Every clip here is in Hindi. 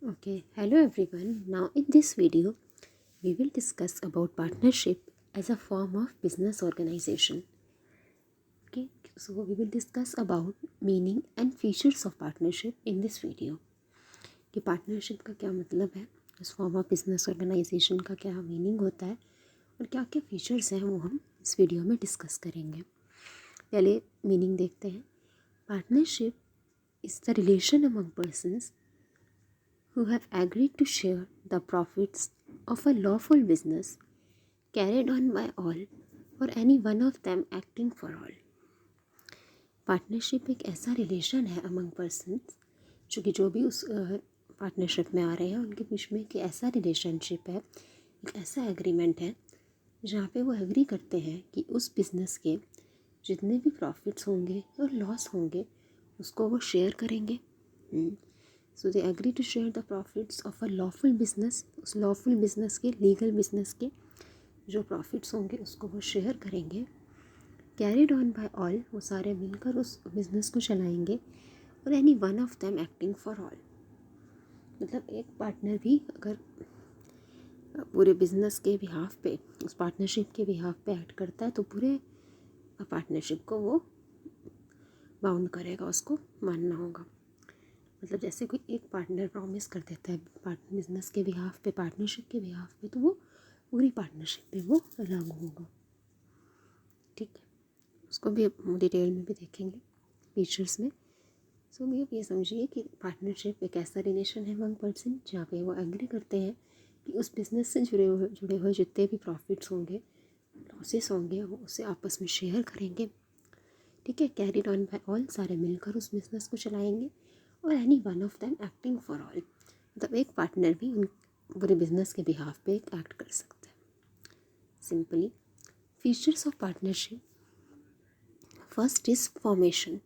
Okay, hello everyone. Now in this video, we will discuss about partnership as a form of business organization. Okay, so we will discuss about meaning and features of partnership in this video. कि पार्टनरशिप का क्या मतलब है, इस फॉर्म ऑफ बिजनेस ऑर्गेनाइजेशन का क्या मीनिंग होता है और क्या क्या फीचर्स हैं वो हम इस वीडियो में डिस्कस करेंगे। पहले मीनिंग देखते हैं। Partnership is the relation among persons who have agreed to share the profits of a lawful business carried on by all or any one of them acting for all. Partnership एक ऐसा रिलेशन है अमंग पर्सन्स जो भी उस पार्टनरशिप में आ रहे हैं उनके बीच में एक ऐसा रिलेशनशिप है, एक ऐसा एग्रीमेंट है जहाँ पे वो एग्री करते हैं कि उस बिज़नेस के जितने भी प्रॉफिट्स होंगे और लॉस होंगे उसको वो शेयर करेंगे। So they agree to share the profits of a lawful business. उस लॉफुल बिजनेस के, लीगल बिजनेस के जो प्रॉफिट्स होंगे उसको वो शेयर करेंगे। कैरिड ऑन बाय ऑल, वो सारे मिलकर उस बिज़नेस को चलाएंगे। और any one of them acting for all, मतलब एक पार्टनर भी अगर पूरे बिजनेस के बिहाफ पे, उस पार्टनरशिप के बिहाफ पे एक्ट करता है तो पूरे पार्टनरशिप को वो बाउंड करेगा, उसको मानना होगा। मतलब जैसे कोई एक पार्टनर प्रॉमिस कर देता है बिजनेस के बिहाफ पे, पार्टनरशिप के बिहाफ पे, तो वो पूरी पार्टनरशिप पे वो लागू होगा। ठीक है, उसको भी डिटेल में भी देखेंगे फीचर्स में। सो मैं ये समझिए कि पार्टनरशिप एक ऐसा रिलेशन है अमंग पर्सन जहाँ पे वो एग्री करते हैं कि उस बिज़नेस से जुड़े हुए जितने भी प्रॉफिट्स होंगे, लॉसेस होंगे, वो उसे आपस में शेयर करेंगे। ठीक है, कैरिड ऑन बाय ऑल, सारे मिलकर उस बिज़नेस को चलाएंगे। और any one of them acting for all, मतलब एक पार्टनर भी उन पूरे बिजनेस के बिहाफ पे एक्ट कर सकता है। Simply features of partnership. First is formation.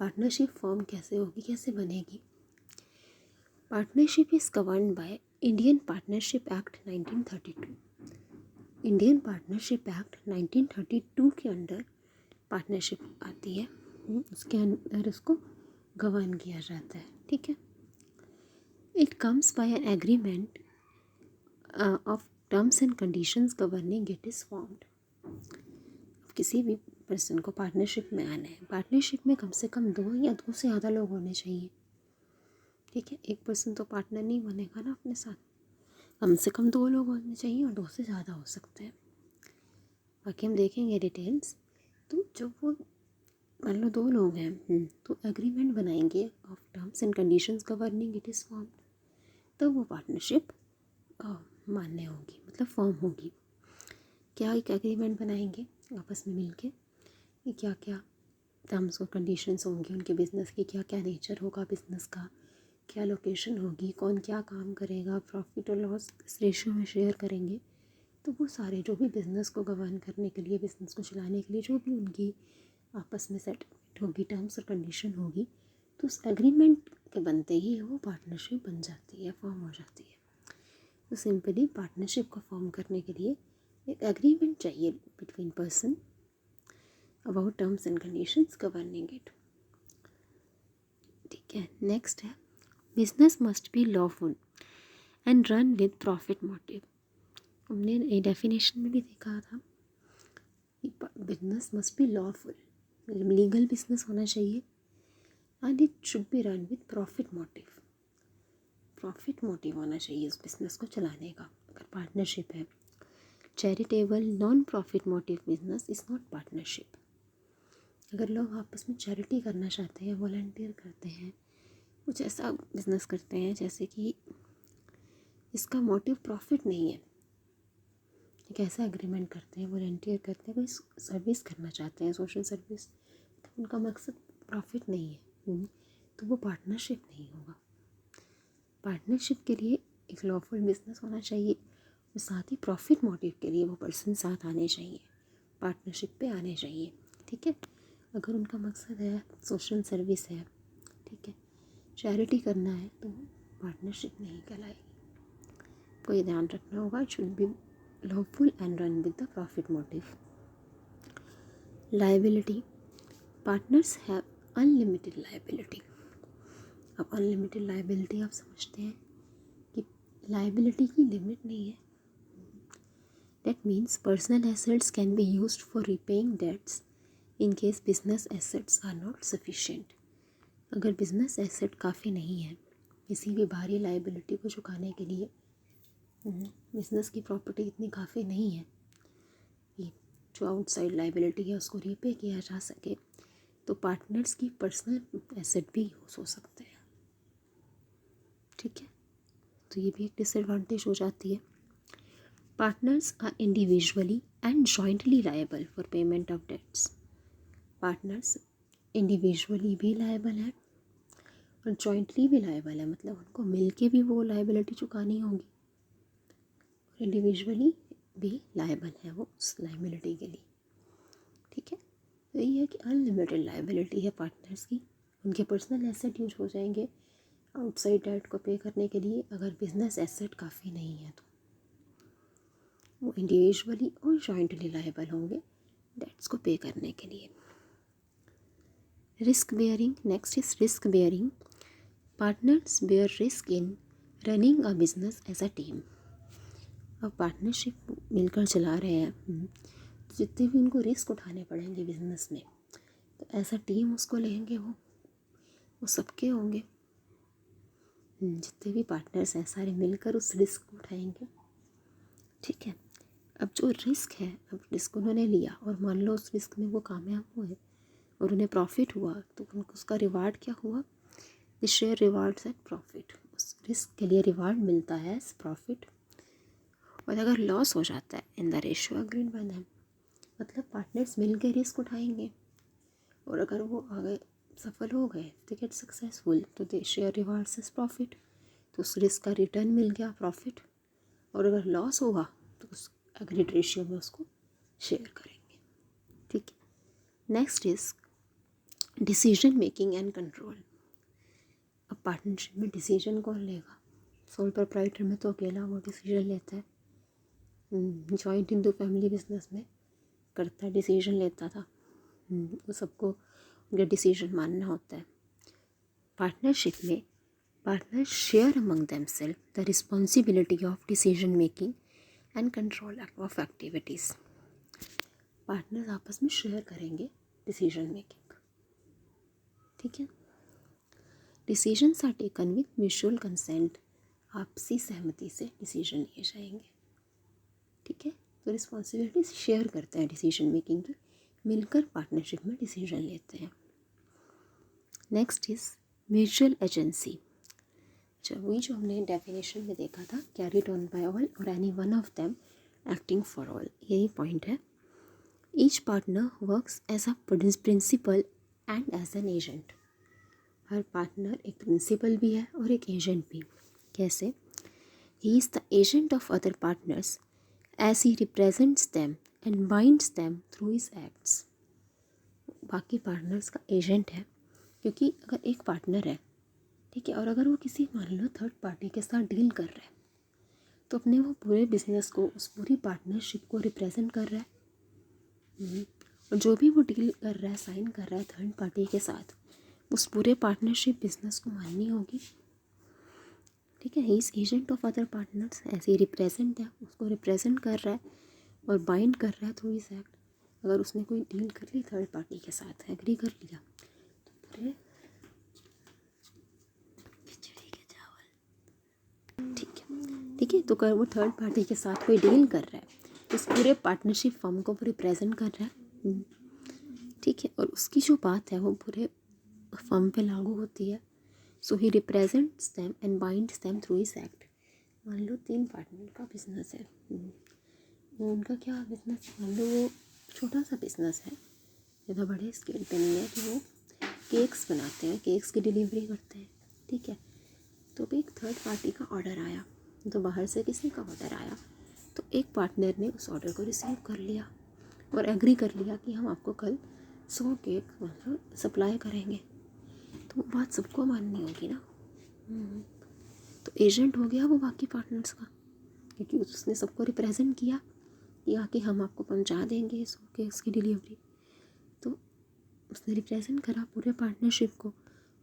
Partnership form कैसे होगी, कैसे बनेगी। Partnership is govern by Indian partnership act 1932। Indian partnership act 1932 के अंडर पार्टनरशिप आती है। उसके अंदर उसको गवर्न किया जाता है। ठीक है, it comes by an agreement of terms and conditions governing it is formed. किसी भी पर्सन को पार्टनरशिप में आना है, पार्टनरशिप में कम से कम दो या दो से ज़्यादा लोग होने चाहिए। ठीक है, एक पर्सन तो पार्टनर नहीं बनेगा ना अपने साथ, कम से कम दो लोग होने चाहिए और दो से ज़्यादा हो सकते हैं। बाकी हम देखेंगे डिटेल्स। तो जब वो मान लो दो लोग हैं तो एग्रीमेंट बनाएंगे of terms and conditions governing it is formed, तो वो पार्टनरशिप मान्य होगी, मतलब फॉर्म होगी। क्या एक एग्रीमेंट बनाएंगे आपस में मिलके कि क्या क्या टर्म्स और कंडीशंस होंगी उनके बिज़नेस की, क्या क्या नेचर होगा बिज़नेस का, क्या लोकेशन होगी, कौन क्या काम करेगा, प्रॉफिट और लॉस किस रेशियो में शेयर करेंगे। तो वो सारे जो भी बिज़नेस को गवर्न करने के लिए, बिज़नेस को चलाने के लिए जो भी उनकी आपस में सेटलमेंट होगी, टर्म्स और कंडीशन होगी, तो उस एग्रीमेंट के बनते ही वो पार्टनरशिप बन जाती है, फॉर्म हो जाती है। तो सिंपली पार्टनरशिप को फॉर्म करने के लिए एक एग्रीमेंट चाहिए between person about terms and conditions governing it. ठीक है, नेक्स्ट है business must be lawful and run with profit motive. हमने डेफिनेशन में भी देखा था कि business must be lawful, legal business होना चाहिए and it should be run with profit motive. Profit motive होना चाहिए उस बिज़नेस को चलाने का अगर पार्टनरशिप है। Charitable non profit motive business is not partnership. अगर लोग आपस में चैरिटी करना चाहते हैं, वॉलंटियर करते हैं, कुछ ऐसा बिज़नेस करते हैं जैसे कि इसका मोटिव प्रॉफिट नहीं है, एक ऐसा एग्रीमेंट करते हैं, वॉलंटियर करते हैं, कोई सर्विस करना चाहते हैं, सोशल सर्विस, तो उनका मकसद प्रॉफिट नहीं है, तो वो पार्टनरशिप नहीं होगा। पार्टनरशिप के लिए एक लॉफुल बिजनेस होना चाहिए और साथ ही प्रॉफिट मोटिव के लिए वो पर्सन साथ आने चाहिए, पार्टनरशिप पे आने चाहिए। ठीक है, अगर उनका मकसद है सोशल सर्विस है, ठीक है, चैरिटी करना है, तो वो पार्टनरशिप नहीं कहलाएगी। को ये ध्यान रखना होगा, it should be lawful and run with the profit motive. Liability, partners have unlimited liability. अब अनलिमिटेड लायबिलिटी आप समझते हैं कि लायबिलिटी की लिमिट नहीं है. That means personal assets can be used for repaying debts in case business assets are not sufficient. अगर बिजनेस एसेट काफ़ी नहीं है किसी भी भारी लायबिलिटी को चुकाने के लिए, बिजनेस की प्रॉपर्टी इतनी काफ़ी नहीं है कि जो आउटसाइड लायबिलिटी है उसको रीपे किया जा सके, तो पार्टनर्स की पर्सनल एसेट भी यूज़ हो सकते हैं. ठीक है, तो ये भी एक डिसएडवांटेज हो जाती है. Partners are individually and jointly liable for payment of debts. Partners individually भी लायबल है और जॉइंटली भी लायबल है, मतलब उनको मिलके भी वो लायबिलिटी चुकानी होगी. इंडिविजुअली भी लायबल है वो उस लायबिलिटी के लिए. ठीक है, तो ये है कि अनलिमिटेड लायबिलिटी है पार्टनर्स की. उनके पर्सनल एसेट यूज हो जाएंगे आउटसाइड डेट को पे करने के लिए. अगर बिजनेस एसेट काफ़ी नहीं है तो वो इंडिविजुअली और जॉइंटली लायबल होंगे डेट्स को पे करने के लिए. Risk bearing. Next is risk bearing. Partners bear risk in running a business as a team. अब पार्टनरशिप मिलकर चला रहे हैं, तो जितने भी उनको रिस्क उठाने पड़ेंगे बिजनेस में, तो एज अ टीम उसको लेंगे वो सबके होंगे. जितने भी पार्टनर्स हैं सारे मिलकर उस रिस्क को उठाएंगे. ठीक है, अब जो रिस्क है, अब रिस्क उन्होंने लिया और मान लो उस रिस्क में वो कामयाब हुए और उन्हें प्रॉफिट हुआ, तो उनको उसका रिवार्ड क्या हुआ? The share rewards and profit. उस रिस्क के लिए रिवार्ड मिलता है एज प्रॉफिट. और अगर लॉस हो जाता है in the ratio agreed bye them, मतलब पार्टनर्स मिल के रिस्क उठाएंगे और अगर वो आगे सफल हो गए, दे गेट सक्सेसफुल, तो दे शेयर रिवार्ड्स एज प्रॉफिट. तो उस रिस्क का रिटर्न मिल गया प्रॉफिट. और अगर लॉस होगा तो उस एग्रीड रेशियो में उसको शेयर करेंगे. ठीक है, next is decision making and control. अब पार्टनरशिप में डिसीजन कौन लेगा? सोल प्रोप्राइटर में तो अकेला वो डिसीजन लेता है. जॉइंट इंटू फैमिली बिजनेस में करता डिसीजन लेता था, वो सबको उनका डिसीजन मानना होता है. पार्टनरशिप में partner share among themselves the responsibility of decision making and control of activities. Partners आपस में शेयर करेंगे डिसीजन मेकिंग. ठीक है, decisions are taken with mutual consent. आपसी सहमति से डिसीजन लिए जाएंगे. ठीक है, तो रिस्पॉन्सिबिलिटी शेयर करते हैं डिसीजन मेकिंग की, मिलकर पार्टनरशिप में डिसीजन लेते हैं. Next is mutual agency. वही जो हमने डेफिनेशन में देखा था, कैरीड ऑन बाय ऑल और any one of them acting for all, यही पॉइंट है. Each partner works as a principal and as an agent. हर पार्टनर एक प्रिंसिपल भी है और एक एजेंट भी. कैसे? He is the agent of other partners as he represents them and binds them through his acts. बाकी पार्टनर्स का एजेंट है, क्योंकि अगर एक पार्टनर है, ठीक है, और अगर वो किसी मान लो थर्ड पार्टी के साथ डील कर रहा है, तो अपने वो पूरे बिजनेस को, उस पूरी पार्टनरशिप को रिप्रेजेंट कर रहा है. और जो भी वो डील कर रहा है, साइन कर रहा है थर्ड पार्टी के साथ, उस पूरे पार्टनरशिप बिजनेस को माननी होगी. ठीक है, he is agent of other partners, ऐसे ही रिप्रेजेंट है, उसको रिप्रेजेंट कर रहा है और बाइंड कर रहा है थ्रू इस एक्ट. अगर उसने कोई डील कर ली थर्ड पार्टी के साथ, एग्री कर लिया, तो पूरे खिचड़ी के चावल. ठीक है, तो अगर वो थर्ड पार्टी के साथ कोई डील कर रहा है, तो उस पूरे पार्टनरशिप फर्म को वो रिप्रेजेंट कर रहा है. ठीक है, और उसकी जो बात है वो पूरे फर्म पे लागू होती है. So he represents them and binds them through his act. मान लो 3 पार्टनर का बिजनेस है, उनका क्या बिजनेस, मान लो वो छोटा सा बिजनेस है, ज़्यादा बड़े स्केल पे नहीं है, कि वो केक्स बनाते हैं, केक्स की डिलीवरी करते हैं. ठीक है, तो भी एक थर्ड पार्टी का ऑर्डर आया, तो बाहर से किसी का ऑर्डर आया, तो एक पार्टनर ने उस ऑर्डर को रिसीव कर लिया और एग्री कर लिया कि हम आपको कल 100 केक मतलब सप्लाई करेंगे. तो वो बात सबको माननी होगी ना. तो एजेंट हो गया वो बाकी पार्टनर्स का, क्योंकि उसने सबको रिप्रेजेंट किया कि हम आपको पहुंचा देंगे 100 केक्स की डिलीवरी. तो उसने रिप्रेजेंट करा पूरे पार्टनरशिप को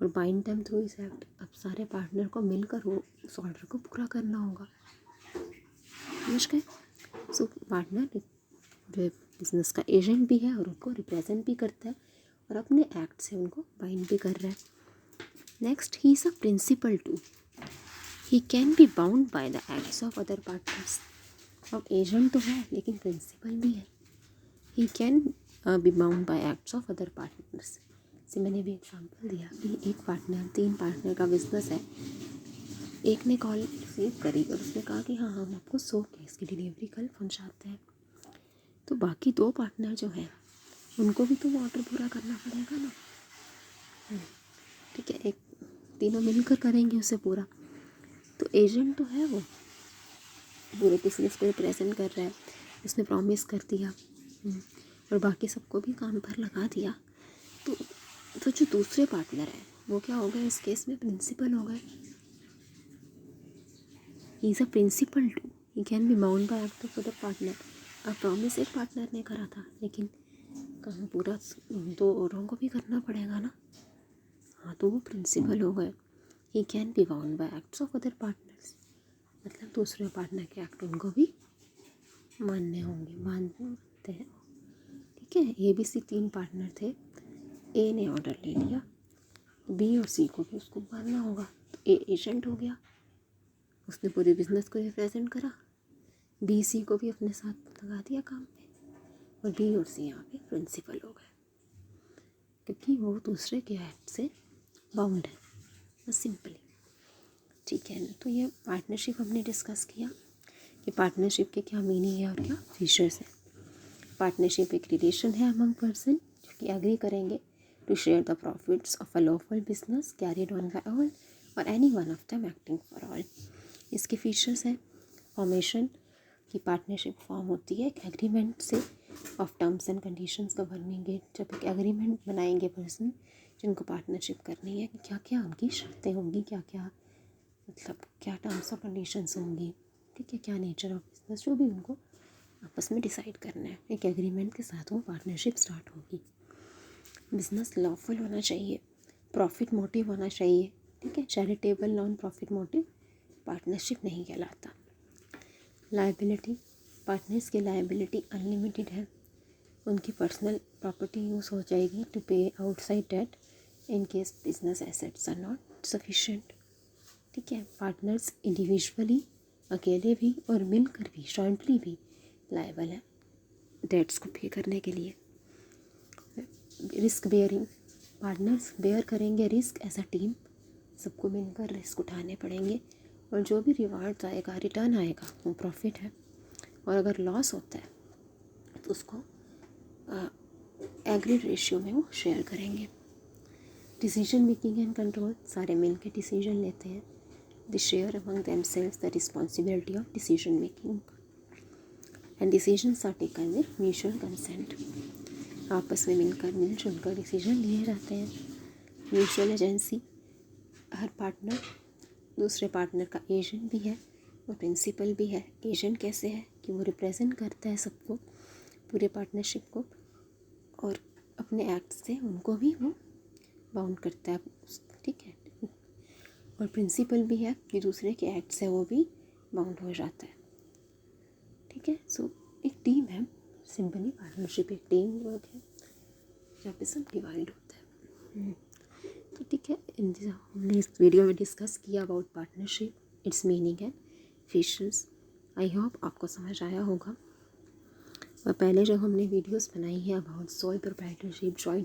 और bind them through his act. अब अब सारे पार्टनर को मिलकर वो उस ऑर्डर को पूरा करना होगा। समझ गए? सो पार्टनर जो बिजनेस का एजेंट भी है और उनको रिप्रेजेंट भी करता है और अपने एक्ट से उनको बाइंड भी कर रहा है। Next, he is a principal too, he can be bound by the acts of other partners. अब एजेंट तो है लेकिन प्रिंसिपल भी है। He can be bound by acts of other partners. से मैंने भी एग्जांपल दिया कि एक पार्टनर, 3 पार्टनर का बिजनेस है, एक ने कॉल रिसीव करी और उसने कहा कि हाँ हम आपको 100 केस की डिलीवरी कल पहुंचाते हैं, तो बाकी 2 पार्टनर जो हैं उनको भी तो ऑर्डर पूरा करना पड़ेगा ना। ठीक है, एक तीनों मिलकर करेंगे उसे पूरा। तो एजेंट तो है, वो पूरे बिजनेस को रिप्रेजेंट कर रहा है, उसने प्रॉमिस कर दिया और बाकी सबको भी काम पर लगा दिया। तो जो दूसरे पार्टनर है वो क्या हो गए इस केस में? प्रिंसिपल हो गए। He is a principal too, he can be bound by act of other partner. अब प्रॉमिस एक पार्टनर ने करा था लेकिन काम पूरा 2 औरों को भी करना पड़ेगा ना। हाँ, तो वो प्रिंसिपल हो गए। ही can be bound by acts of other partners, मतलब दूसरे पार्टनर के एक्ट उनको भी मानने होंगे, मानते हैं। ठीक है, ए बी सी 3 पार्टनर थे, ए ने ऑर्डर ले लिया, बी और सी को भी उसको मानना होगा। तो ए एजेंट हो गया, उसने पूरे बिजनेस को रिप्रेजेंट करा, बी सी को भी अपने साथ लगा दिया काम पे, और बी और सी यहाँ पे प्रिंसिपल हो गए क्योंकि वो दूसरे के एक्ट से बाउंड है, बस सिंपली। ठीक है, तो ये पार्टनरशिप हमने डिस्कस किया कि पार्टनरशिप के क्या मीनिंग है और क्या फीचर्स हैं। पार्टनरशिप एक रिलेशन है अमंग पर्सन जो कि एग्री करेंगे to share the profits of a lawful business carried on by all और any one of them acting for all. इसके फीचर्स हैं, फॉर्मेशन की पार्टनरशिप फॉर्म होती है एक एग्रीमेंट से of terms and conditions governing. जब एक एग्रीमेंट बनाएंगे पर्सन जिनको पार्टनरशिप करनी है, क्या क्या उनकी शर्तें होंगी, क्या क्या मतलब क्या टर्म्स और कंडीशंस होंगी, ठीक है, क्या नेचर ऑफ बिजनेस, जो भी उनको आपस में डिसाइड करना है। एक एग्रीमेंट के साथ वो पार्टनरशिप स्टार्ट होगी। बिजनेस लॉफुल होना चाहिए, प्रॉफिट मोटिव होना चाहिए, ठीक है, charitable non profit motive partnership नहीं कहलाता। लायबिलिटी, पार्टनर्स की लायबिलिटी अनलिमिटेड है, उनकी पर्सनल प्रॉपर्टी यूज़ हो जाएगी to pay outside debt in case business assets are not sufficient. ठीक है, पार्टनर्स इंडिविजुअली, अकेले भी और मिलकर भी, जॉइंटली भी लायबल है डेट्स को पे करने के लिए। रिस्क बेयरिंग, पार्टनर्स बेयर करेंगे रिस्क एज अ टीम, सबको मिलकर रिस्क उठाने पड़ेंगे और जो भी रिवार्ड आएगा, रिटर्न आएगा, वो प्रॉफिट है, और अगर लॉस होता है तो उसको एग्रीड रेशियो में वो शेयर करेंगे। डिसीजन मेकिंग एंड कंट्रोल, सारे मिल के डिसीजन लेते हैं। They share among themselves the responsibility of decision making and decisions are taken with mutual consent. आपस में मिलकर मिलजुल कर डिसीजन लिए जाते हैं। म्यूचुअल एजेंसी, हर पार्टनर दूसरे पार्टनर का एजेंट भी है और प्रिंसिपल भी है। एजेंट कैसे है कि वो रिप्रेजेंट करता है सबको, पूरे पार्टनरशिप को, और अपने एक्ट से उनको भी वो बाउंड करता है, ठीक है। और प्रिंसिपल भी है कि दूसरे के एक्ट से वो भी बाउंड हो जाता है, ठीक है। सो एक टीम है, सिंपली पार्टनरशिप एक टीम वर्क है जहाँ पे सब डिवाइड होता है। तो ठीक है, हमने इस वीडियो में डिस्कस किया about partnership, it's meaning and features. I hope आपको समझ आया होगा। और पहले जो हमने वीडियोस बनाई है अबाउट सोल प्रोप्राइटरशिप, जॉइंट